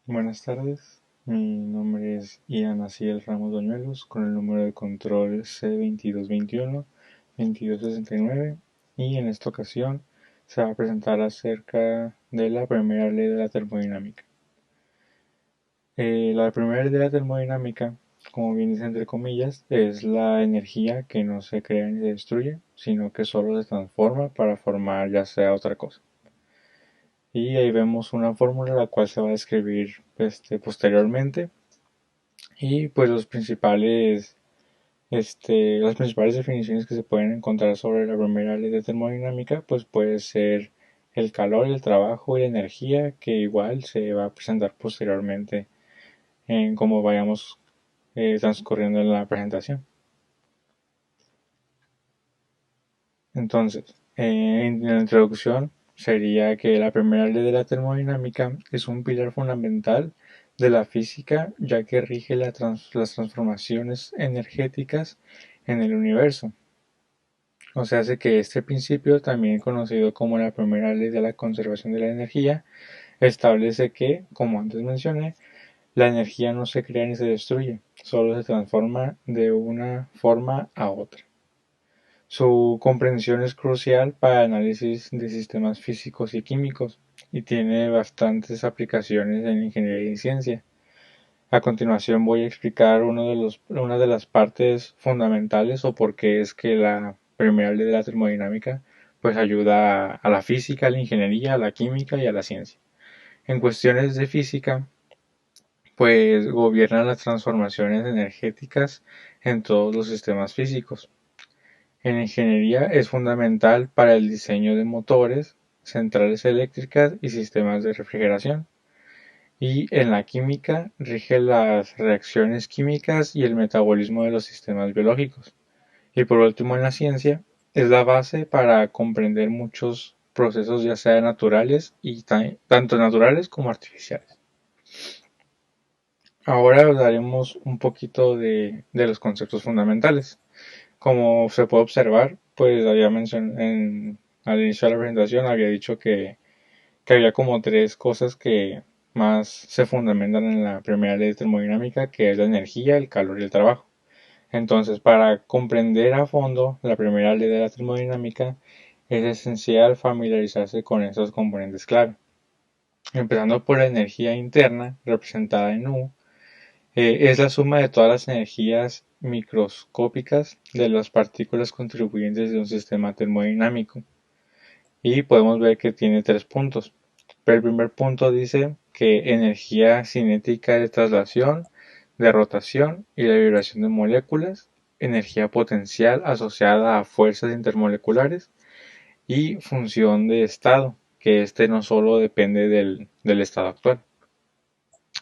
Buenas tardes, mi nombre es Ian Aciel Ramos Doñuelos con el número de control C2221-2269 y en esta ocasión se va a presentar acerca de la primera ley de la termodinámica. La primera ley de la termodinámica, como bien dice entre comillas, es la energía que no se crea ni se destruye, sino que solo se transforma para formar ya sea otra cosa. Y ahí vemos una fórmula la cual se va a describir posteriormente. Y pues las principales definiciones que se pueden encontrar sobre la primera ley de termodinámica, pues puede ser el calor, el trabajo y la energía, que igual se va a presentar posteriormente en cómo vayamos transcurriendo en la presentación. Entonces, en la introducción sería que la primera ley de la termodinámica es un pilar fundamental de la física, ya que rige las transformaciones energéticas en el universo. O sea, hace que este principio, también conocido como la primera ley de la conservación de la energía, establece que, como antes mencioné, la energía no se crea ni se destruye, solo se transforma de una forma a otra. Su comprensión es crucial para el análisis de sistemas físicos y químicos y tiene bastantes aplicaciones en ingeniería y ciencia. A continuación voy a explicar una de las partes fundamentales o por qué es que la primera ley de la termodinámica pues ayuda a la física, a la ingeniería, a la química y a la ciencia. En cuestiones de física, pues gobierna las transformaciones energéticas en todos los sistemas físicos. En ingeniería es fundamental para el diseño de motores, centrales eléctricas y sistemas de refrigeración. Y en la química rige las reacciones químicas y el metabolismo de los sistemas biológicos. Y por último en la ciencia es la base para comprender muchos procesos ya sea naturales y tanto naturales como artificiales. Ahora hablaremos un poquito de los conceptos fundamentales. Como se puede observar, pues había mencionado al inicio de la presentación, había dicho que había como tres cosas que más se fundamentan en la primera ley de termodinámica, que es la energía, el calor y el trabajo. Entonces, para comprender a fondo la primera ley de la termodinámica, es esencial familiarizarse con estos componentes clave. Empezando por la energía interna, representada en U, es la suma de todas las energías microscópicas de las partículas contribuyentes de un sistema termodinámico. Y podemos ver que tiene tres puntos. Pero el primer punto dice que energía cinética de traslación, de rotación y de vibración de moléculas, energía potencial asociada a fuerzas intermoleculares y función de estado, que este no solo depende del estado actual.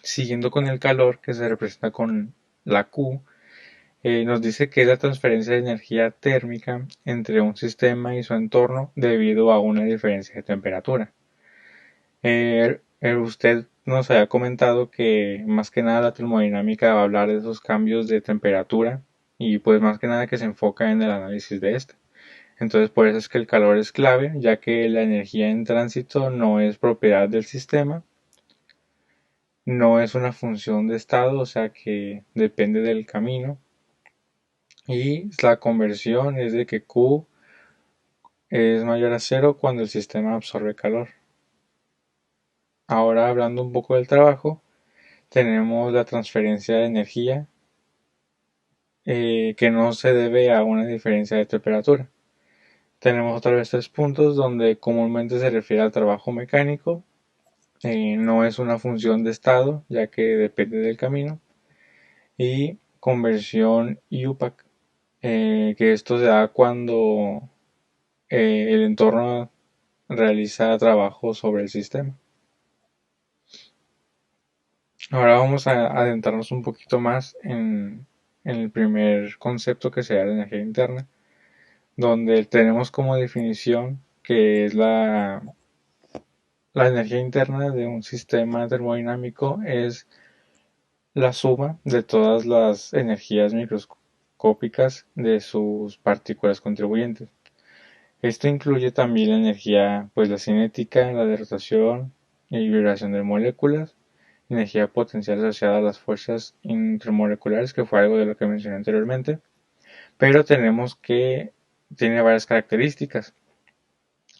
Siguiendo con el calor, que se representa con la Q, nos dice que es la transferencia de energía térmica entre un sistema y su entorno debido a una diferencia de temperatura. Usted nos había comentado que más que nada la termodinámica va a hablar de esos cambios de temperatura y pues más que nada que se enfoca en el análisis de este. Entonces por eso es que el calor es clave, ya que la energía en tránsito no es propiedad del sistema, no es una función de estado, o sea que depende del camino. Y la conversión es de que Q es mayor a cero cuando el sistema absorbe calor. Ahora hablando un poco del trabajo, tenemos la transferencia de energía que no se debe a una diferencia de temperatura. Tenemos otra vez tres puntos donde comúnmente se refiere al trabajo mecánico, no es una función de estado ya que depende del camino, y conversión UPAC, que esto se da cuando el entorno realiza trabajo sobre el sistema. Ahora vamos a adentrarnos un poquito más en el primer concepto que sería la energía interna, donde tenemos como definición que es la energía interna de un sistema termodinámico es la suma de todas las energías microscópicas de sus partículas contribuyentes. Esto incluye también la energía, pues la cinética, la de rotación y vibración de moléculas, energía potencial asociada a las fuerzas intermoleculares, que fue algo de lo que mencioné anteriormente, pero tiene varias características,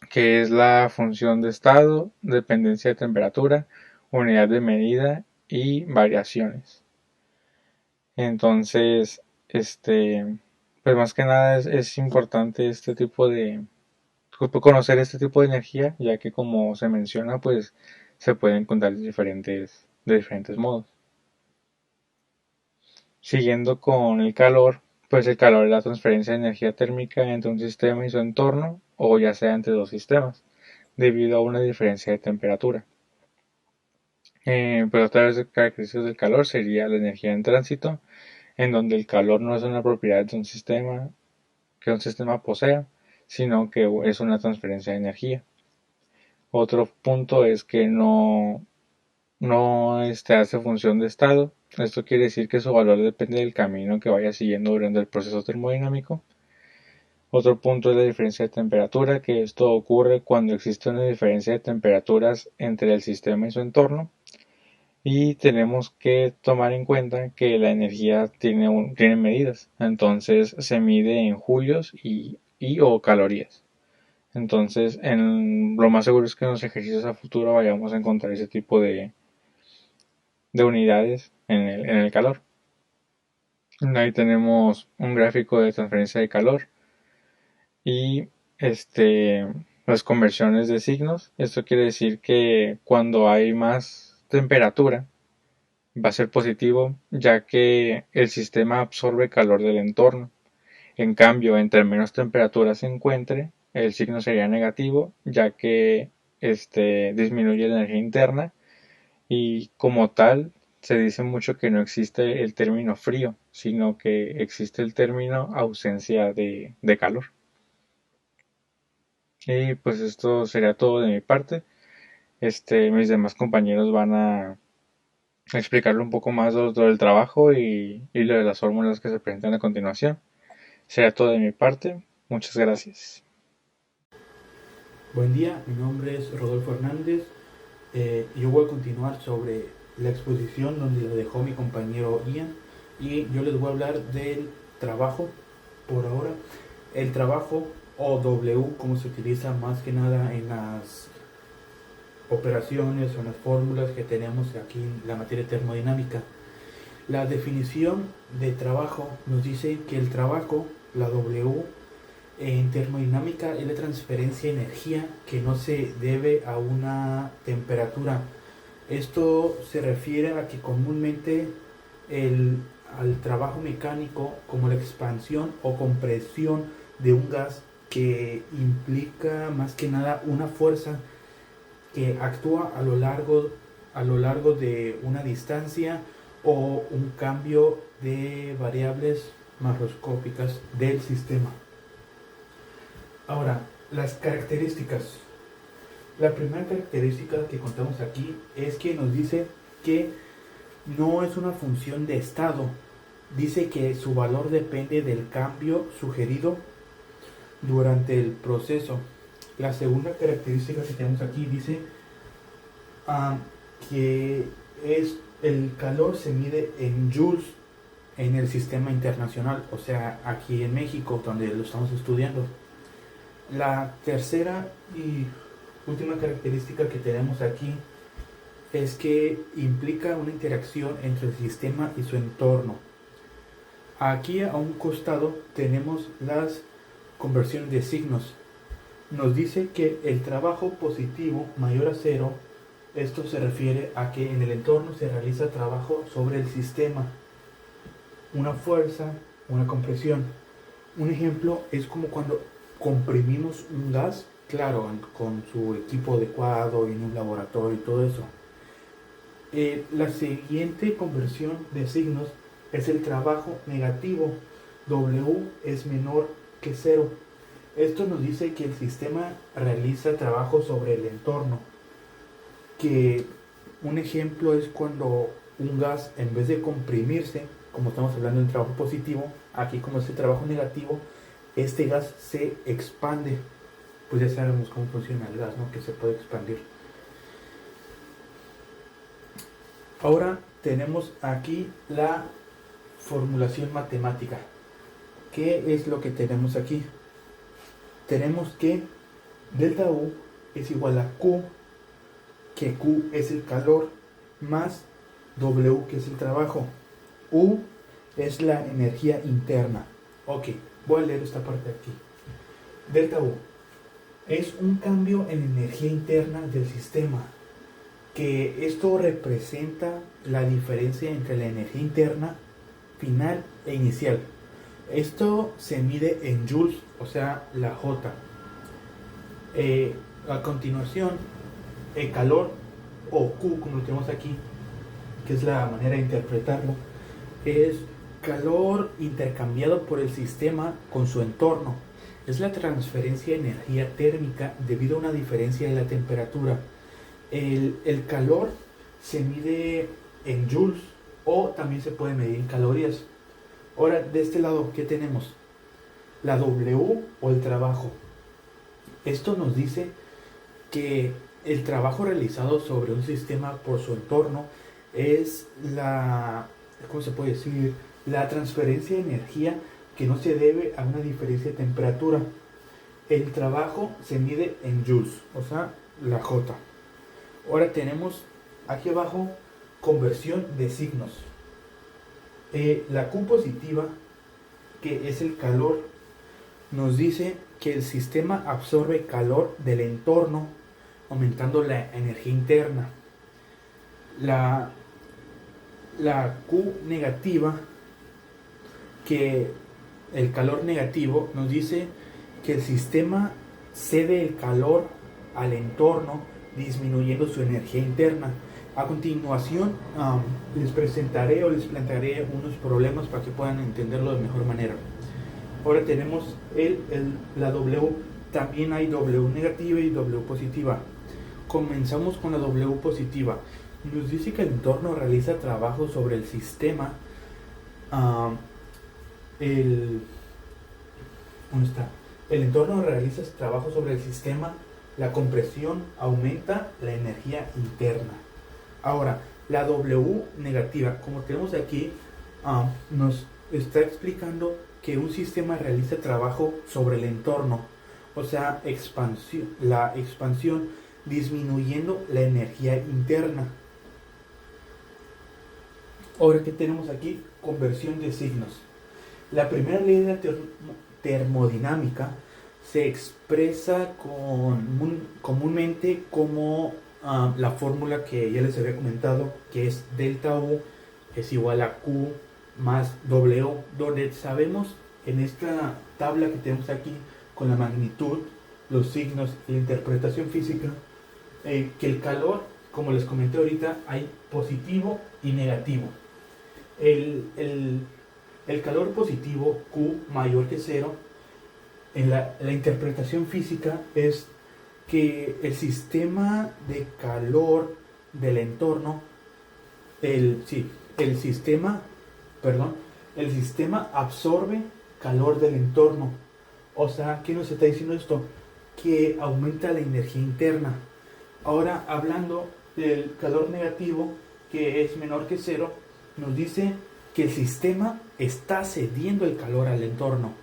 que es la función de estado, dependencia de temperatura, unidad de medida y variaciones. Entonces, pues más que nada es importante conocer este tipo de energía, ya que como se menciona, pues se pueden contar de diferentes modos. Siguiendo con el calor, pues el calor es la transferencia de energía térmica entre un sistema y su entorno, o ya sea entre dos sistemas, debido a una diferencia de temperatura. Pues otra vez características del calor sería la energía en tránsito, en donde el calor no es una propiedad de un sistema que un sistema posea, sino que es una transferencia de energía. Otro punto es que no hace función de estado. Esto quiere decir que su valor depende del camino que vaya siguiendo durante el proceso termodinámico. Otro punto es la diferencia de temperatura, que esto ocurre cuando existe una diferencia de temperaturas entre el sistema y su entorno. Y tenemos que tomar en cuenta que la energía tiene medidas, entonces se mide en julios y o calorías. Entonces, lo más seguro es que en los ejercicios a futuro vayamos a encontrar ese tipo de unidades en el calor. Ahí tenemos un gráfico de transferencia de calor y las conversiones de signos. Esto quiere decir que cuando hay más temperatura va a ser positivo, ya que el sistema absorbe calor del entorno. En cambio, entre menos temperatura se encuentre, el signo sería negativo, ya que disminuye la energía interna, y como tal se dice mucho que no existe el término frío, sino que existe el término ausencia de calor. Y pues esto sería todo de mi parte. Mis demás compañeros van a explicarle un poco más lo del trabajo y lo de las fórmulas que se presentan a continuación. Sería todo de mi parte. Muchas gracias. Buen día, mi nombre es Rodolfo Hernández. Yo voy a continuar sobre la exposición donde lo dejó mi compañero Ian y yo les voy a hablar del trabajo por ahora. El trabajo o W, como se utiliza más que nada en las operaciones o en las fórmulas que tenemos aquí en la materia termodinámica. La definición de trabajo nos dice que el trabajo, la W, en termodinámica es la transferencia de energía que no se debe a una temperatura. Esto se refiere a que comúnmente al trabajo mecánico, como la expansión o compresión de un gas, que implica más que nada una fuerza que actúa a lo largo de una distancia o un cambio de variables macroscópicas del sistema. Ahora, las características. La primera característica que contamos aquí es que nos dice que no es una función de estado. Dice que su valor depende del cambio sugerido durante el proceso. La segunda característica que tenemos aquí dice que el calor se mide en joules en el sistema internacional, o sea, aquí en México, donde lo estamos estudiando. La tercera y última característica que tenemos aquí es que implica una interacción entre el sistema y su entorno. Aquí a un costado tenemos las conversiones de signos. Nos dice que el trabajo positivo mayor a cero, esto se refiere a que en el entorno se realiza trabajo sobre el sistema, una fuerza, una compresión. Un ejemplo es como cuando comprimimos un gas, claro, con su equipo adecuado en un laboratorio y todo eso. La siguiente conversión de signos es el trabajo negativo. W es menor que cero. Esto nos dice que el sistema realiza trabajo sobre el entorno. Que un ejemplo es cuando un gas, en vez de comprimirse, como estamos hablando de un trabajo positivo, aquí como es el trabajo negativo, este gas se expande. Pues ya sabemos cómo funciona el gas, ¿no? Que se puede expandir. Ahora tenemos aquí la formulación matemática. ¿Qué es lo que tenemos aquí? Tenemos que delta U es igual a Q, que Q es el calor, más W, que es el trabajo. U es la energía interna. Ok, voy a leer esta parte aquí. Delta U es un cambio en energía interna del sistema, que esto representa la diferencia entre la energía interna final e inicial. Esto se mide en joules, o sea, la J. A continuación, el calor, o Q, como lo tenemos aquí, que es la manera de interpretarlo, es calor intercambiado por el sistema con su entorno. Es la transferencia de energía térmica debido a una diferencia en la temperatura. El calor se mide en joules o también se puede medir en calorías. Ahora, de este lado, ¿qué tenemos? La W o el trabajo. Esto nos dice que el trabajo realizado sobre un sistema por su entorno es la, ¿cómo se puede decir? La transferencia de energía que no se debe a una diferencia de temperatura. El trabajo se mide en joules, o sea, la J. Ahora tenemos aquí abajo conversión de signos. La Q positiva, que es el calor, nos dice que el sistema absorbe calor del entorno, aumentando la energía interna. La, la Q negativa, que el calor negativo, nos dice que el sistema cede el calor al entorno, disminuyendo su energía interna. A continuación, les presentaré o les plantearé unos problemas para que puedan entenderlo de mejor manera. Ahora tenemos la W, también hay W negativa y W positiva. Comenzamos con la W positiva. Nos dice que el entorno realiza trabajo sobre el sistema. ¿Dónde está? El entorno realiza trabajo sobre el sistema. La compresión aumenta la energía interna. Ahora, la W negativa, como tenemos aquí, nos está explicando que un sistema realiza trabajo sobre el entorno, o sea, la expansión disminuyendo la energía interna. Ahora, ¿qué tenemos aquí? Conversión de signos. La primera ley de la termodinámica se expresa comúnmente como la fórmula que ya les había comentado, que es delta U es igual a Q más W, donde sabemos en esta tabla que tenemos aquí con la magnitud, los signos y la interpretación física, que el calor, como les comenté ahorita, hay positivo y negativo. El calor positivo, Q mayor que cero, en la interpretación física es que el sistema de calor del entorno, el sistema absorbe calor del entorno. O sea, ¿qué nos está diciendo esto? Que aumenta la energía interna. Ahora, hablando del calor negativo, que es menor que cero, nos dice que el sistema está cediendo el calor al entorno.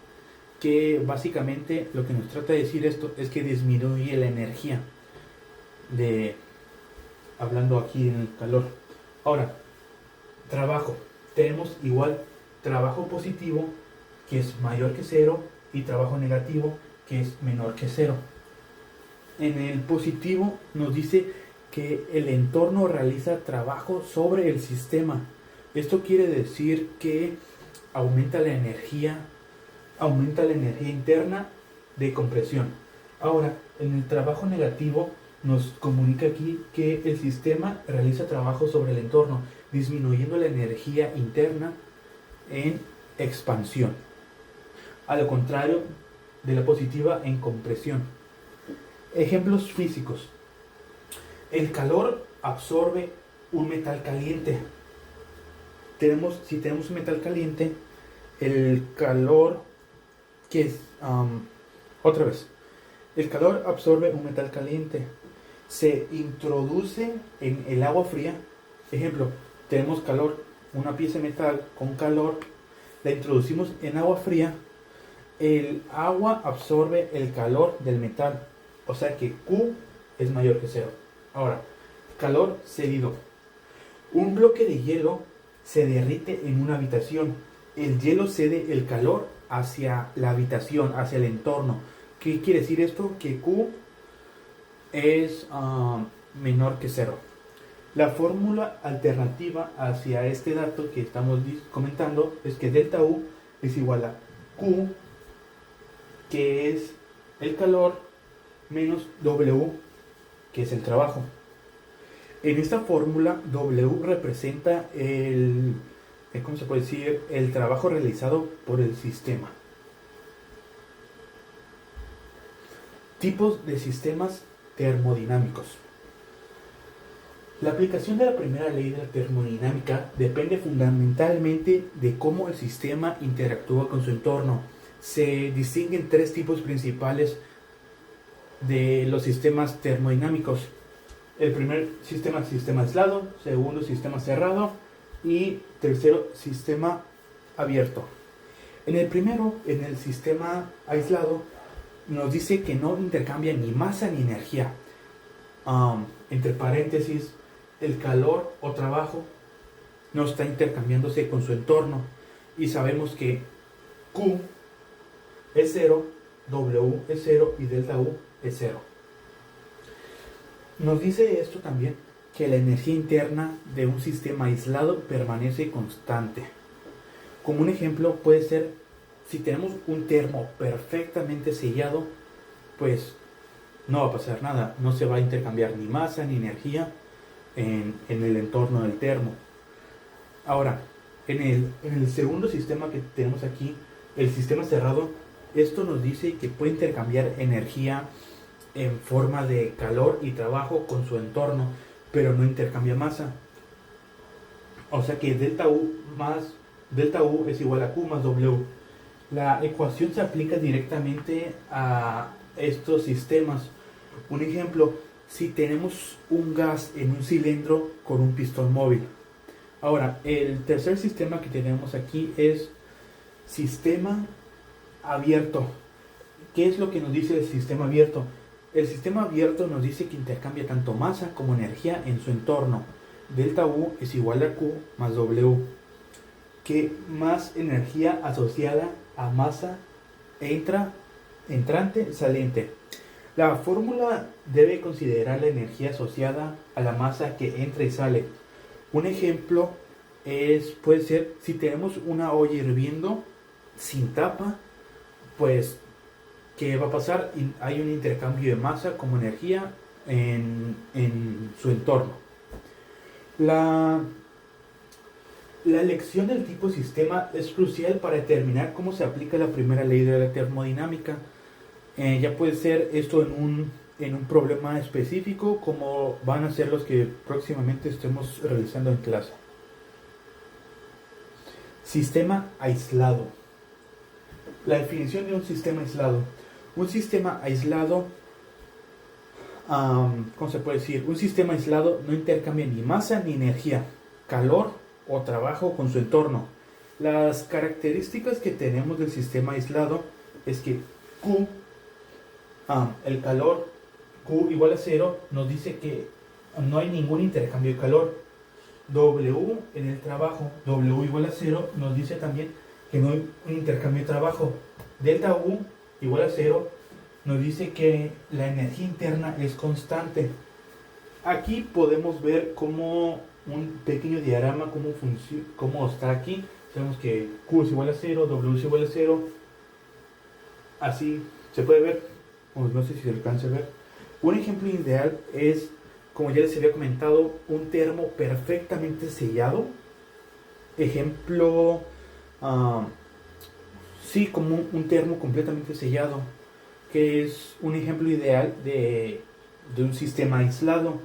Que básicamente lo que nos trata de decir esto es que disminuye la energía, hablando aquí en el calor. Ahora, trabajo. Tenemos igual trabajo positivo, que es mayor que cero, y trabajo negativo, que es menor que cero. En el positivo nos dice que el entorno realiza trabajo sobre el sistema. Esto quiere decir que aumenta la energía interna de compresión. Ahora, en el trabajo negativo nos comunica aquí que el sistema realiza trabajo sobre el entorno, disminuyendo la energía interna en expansión. A lo contrario de la positiva, en compresión. Ejemplos físicos. El calor absorbe un metal caliente. Si tenemos un metal caliente, el calor el calor absorbe un metal caliente, se introduce en el agua fría. Ejemplo, tenemos calor, una pieza de metal con calor, la introducimos en agua fría, el agua absorbe el calor del metal, o sea que Q es mayor que cero. Ahora, calor cedido. Un bloque de hielo se derrite en una habitación. El hielo cede el calor hacia la habitación, hacia el entorno. ¿Qué quiere decir esto? Que Q es menor que cero. La fórmula alternativa hacia este dato que estamos comentando es que delta U es igual a Q, que es el calor, menos W, que es el trabajo. En esta fórmula, W representa ¿cómo se puede decir? El trabajo realizado por el sistema. Tipos de sistemas termodinámicos. La aplicación de la primera ley de la termodinámica depende fundamentalmente de cómo el sistema interactúa con su entorno. Se distinguen tres tipos principales de los sistemas termodinámicos. El primer sistema aislado, segundo sistema cerrado y tercero sistema abierto. En el primero, en el sistema aislado, nos dice que no intercambia ni masa ni energía. Entre paréntesis, el calor o trabajo no está intercambiándose con su entorno y sabemos que Q es 0, W es 0 y delta U es 0. Nos dice esto también que la energía interna de un sistema aislado permanece constante. Como un ejemplo puede ser, si tenemos un termo perfectamente sellado, pues no va a pasar nada, no se va a intercambiar ni masa ni energía en el entorno del termo. Ahora, en el segundo sistema que tenemos aquí, el sistema cerrado, esto nos dice que puede intercambiar energía en forma de calor y trabajo con su entorno, pero no intercambia masa. O sea que delta U es igual a Q más W. La ecuación se aplica directamente a estos sistemas. Un ejemplo, si tenemos un gas en un cilindro con un pistón móvil. Ahora, el tercer sistema que tenemos aquí es sistema abierto. ¿Qué es lo que nos dice el sistema abierto? El sistema abierto nos dice que intercambia tanto masa como energía en su entorno. Delta U es igual a Q más W. Que más energía asociada a masa entrante, saliente. La fórmula debe considerar la energía asociada a la masa que entra y sale. Un ejemplo puede ser si tenemos una olla hirviendo sin tapa, pues ¿qué va a pasar? Hay un intercambio de masa como energía en su entorno. La elección del tipo de sistema es crucial para determinar cómo se aplica la primera ley de la termodinámica. Ya puede ser esto en un problema específico, como van a ser los que próximamente estemos realizando en clase. Sistema aislado. La definición de un sistema aislado. Un sistema aislado, ¿cómo se puede decir? Un sistema aislado no intercambia ni masa ni energía, calor o trabajo con su entorno. Las características que tenemos del sistema aislado es que Q, el calor, Q igual a 0, nos dice que no hay ningún intercambio de calor. W en el trabajo, W igual a 0, nos dice también que no hay un intercambio de trabajo. Delta U igual a 0 nos dice que la energía interna es constante. Aquí podemos ver como un pequeño diagrama cómo está aquí. Sabemos que Q es igual a 0, W es igual a 0. Así se puede ver, no sé si se alcanza a ver. Un ejemplo ideal es, como ya les había comentado, un termo perfectamente sellado. Ejemplo, sí, como un termo completamente sellado, que es un ejemplo ideal de un sistema aislado,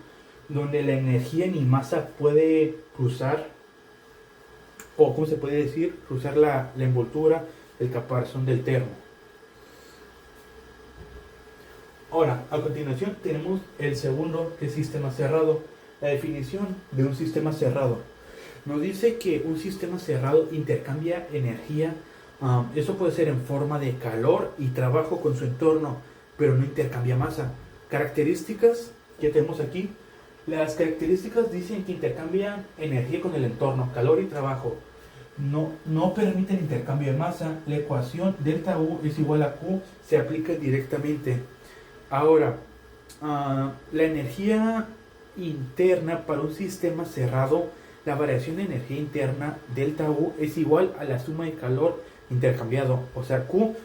donde la energía ni masa puede cruzar, o como se puede decir, cruzar la envoltura, el caparazón del termo. Ahora, a continuación tenemos el segundo, que es sistema cerrado. La definición de un sistema cerrado. Nos dice que un sistema cerrado intercambia energía. Eso puede ser en forma de calor y trabajo con su entorno, pero no intercambia masa. Características que tenemos aquí. Las características dicen que intercambian energía con el entorno, calor y trabajo. No permiten intercambio de masa. La ecuación delta U es igual a Q se aplica directamente. Ahora, la energía interna para un sistema cerrado, la variación de energía interna delta U es igual a la suma de calor intercambiado, o sea, Q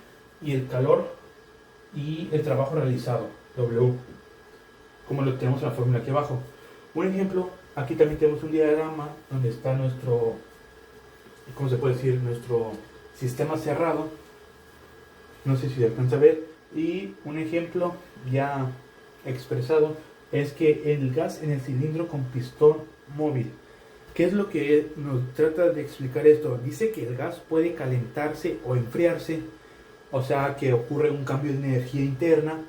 y el calor y el trabajo realizado, W, como lo tenemos en la fórmula aquí abajo. Un ejemplo, aquí también tenemos un diagrama donde está nuestro, ¿cómo se puede decir? Nuestro sistema cerrado. No sé si se alcanza a ver. Y un ejemplo ya expresado es que el gas en el cilindro con pistón móvil. ¿Qué es lo que nos trata de explicar esto? Dice que el gas puede calentarse o enfriarse, o sea que ocurre un cambio de energía interna,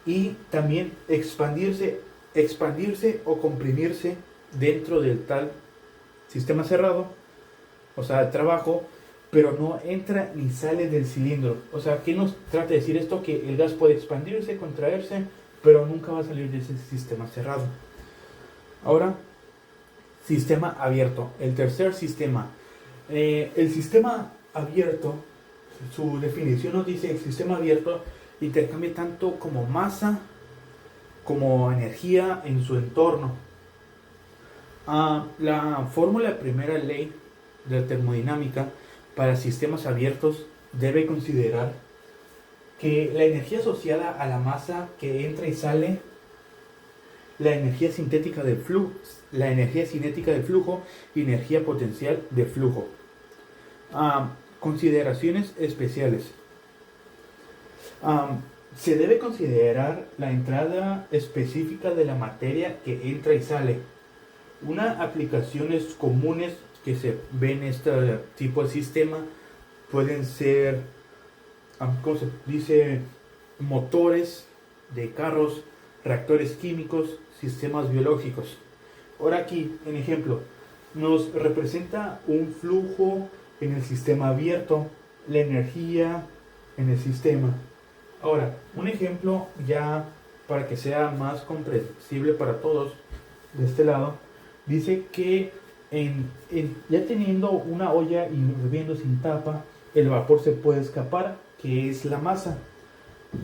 y también expandirse o comprimirse dentro del tal sistema cerrado, o sea, el trabajo, pero no entra ni sale del cilindro. O sea, ¿qué nos trata de decir esto? Que el gas puede expandirse, contraerse, pero nunca va a salir de ese sistema cerrado. Ahora, sistema abierto. El tercer sistema. El sistema abierto, su definición nos dice: el sistema abierto intercambia tanto como masa como energía en su entorno. La fórmula primera ley de la termodinámica para sistemas abiertos debe considerar que la energía asociada a la masa que entra y sale, la energía sintética del flujo, la energía cinética del flujo y energía potencial de flujo. Consideraciones especiales. Se debe considerar la entrada específica de la materia que entra y sale. Unas aplicaciones comunes que se ven en este tipo de sistema pueden ser, ¿cómo se dice? Motores de carros, reactores químicos, sistemas biológicos. Ahora aquí, en ejemplo, nos representa un flujo en el sistema abierto, la energía en el sistema. Ahora, un ejemplo ya para que sea más comprensible para todos de este lado, dice que ya teniendo una olla hirviendo sin tapa, el vapor se puede escapar, que es la masa,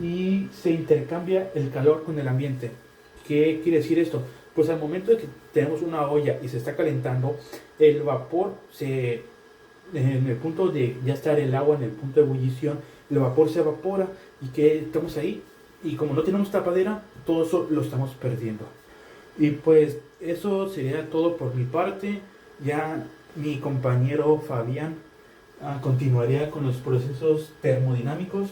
y se intercambia el calor con el ambiente. ¿Qué quiere decir esto? Pues al momento de que tenemos una olla y se está calentando, el vapor en el punto de ya estar el agua en el punto de ebullición, el vapor se evapora y que estamos ahí. Y como no tenemos tapadera, todo eso lo estamos perdiendo. Y pues eso sería todo por mi parte. Ya mi compañero Fabián continuaría con los procesos termodinámicos.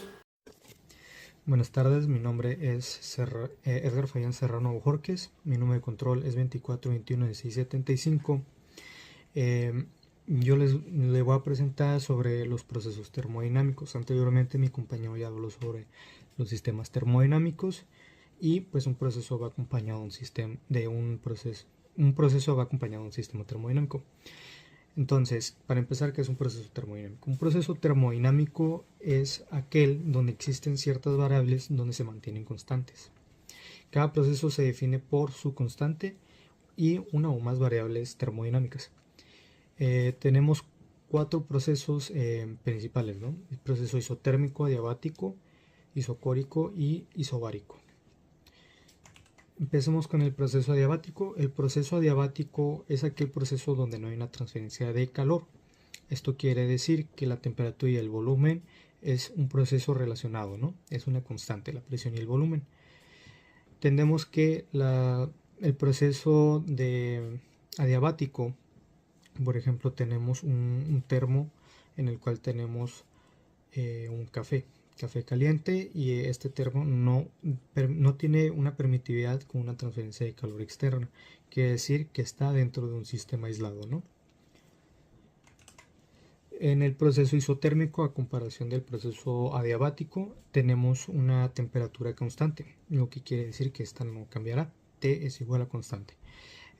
Buenas tardes, mi nombre es Edgar Fayán Serrano Bojorques, mi número de control es 24211675. Yo les voy a presentar sobre los procesos termodinámicos. Anteriormente mi compañero ya habló sobre los sistemas termodinámicos, y pues un proceso va acompañado de un proceso va acompañado de un sistema termodinámico. Entonces, para empezar, ¿qué es un proceso termodinámico? Un proceso termodinámico es aquel donde existen ciertas variables donde se mantienen constantes. Cada proceso se define por su constante y una o más variables termodinámicas. Tenemos 4 procesos principales, ¿no? El proceso isotérmico, adiabático, isocórico y isobárico. Empecemos con el proceso adiabático. El proceso adiabático es aquel proceso donde no hay una transferencia de calor. Esto quiere decir que la temperatura y el volumen es un proceso relacionado, ¿no? Es una constante, la presión y el volumen. Entendemos que el proceso adiabático, por ejemplo, tenemos un termo en el cual tenemos un café caliente, y este termo no tiene una permitividad con una transferencia de calor externa. Quiere decir que está dentro de un sistema aislado, ¿no? En el proceso isotérmico, a comparación del proceso adiabático, tenemos una temperatura constante, lo que quiere decir que esta no cambiará. T es igual a constante.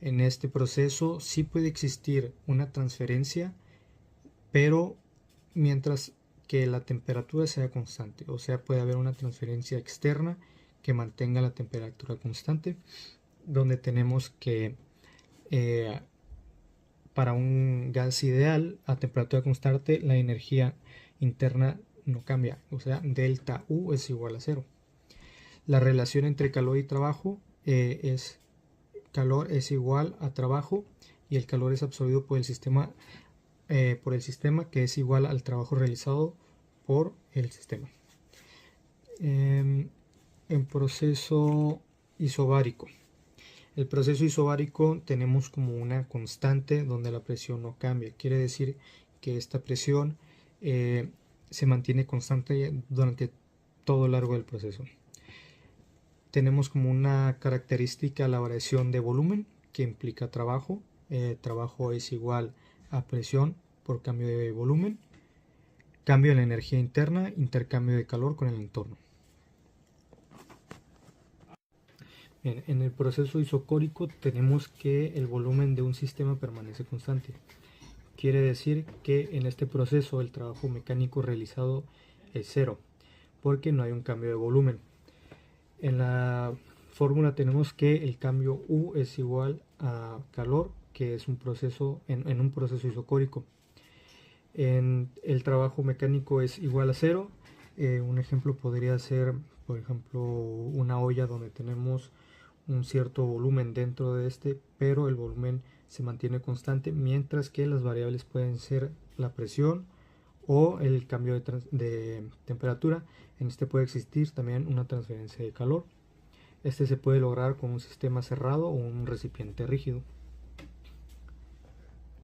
En este proceso sí puede existir una transferencia, pero mientras que la temperatura sea constante, o sea, puede haber una transferencia externa que mantenga la temperatura constante, donde tenemos que para un gas ideal a temperatura constante la energía interna no cambia, o sea, delta U es igual a cero. La relación entre calor y trabajo es calor es igual a trabajo, y el calor es absorbido por el sistema que es igual al trabajo realizado por el sistema. En proceso isobárico. El proceso isobárico tenemos como una constante donde la presión no cambia. Quiere decir que esta presión se mantiene constante durante todo el largo del proceso. Tenemos como una característica la variación de volumen, que implica trabajo. Trabajo es igual a presión por cambio de volumen, cambio en la energía interna, intercambio de calor con el entorno. Bien, en el proceso isocórico tenemos que el volumen de un sistema permanece constante. Quiere decir que en este proceso el trabajo mecánico realizado es cero, porque no hay un cambio de volumen. En la fórmula tenemos que el cambio U es igual a calor, que es un proceso en un proceso isocórico. El trabajo mecánico es igual a cero. Un ejemplo podría ser, por ejemplo, una olla donde tenemos un cierto volumen dentro de pero el volumen se mantiene constante, mientras que las variables pueden ser la presión o el cambio de temperatura. En puede existir también una transferencia de calor. Se puede lograr con un sistema cerrado o un recipiente rígido.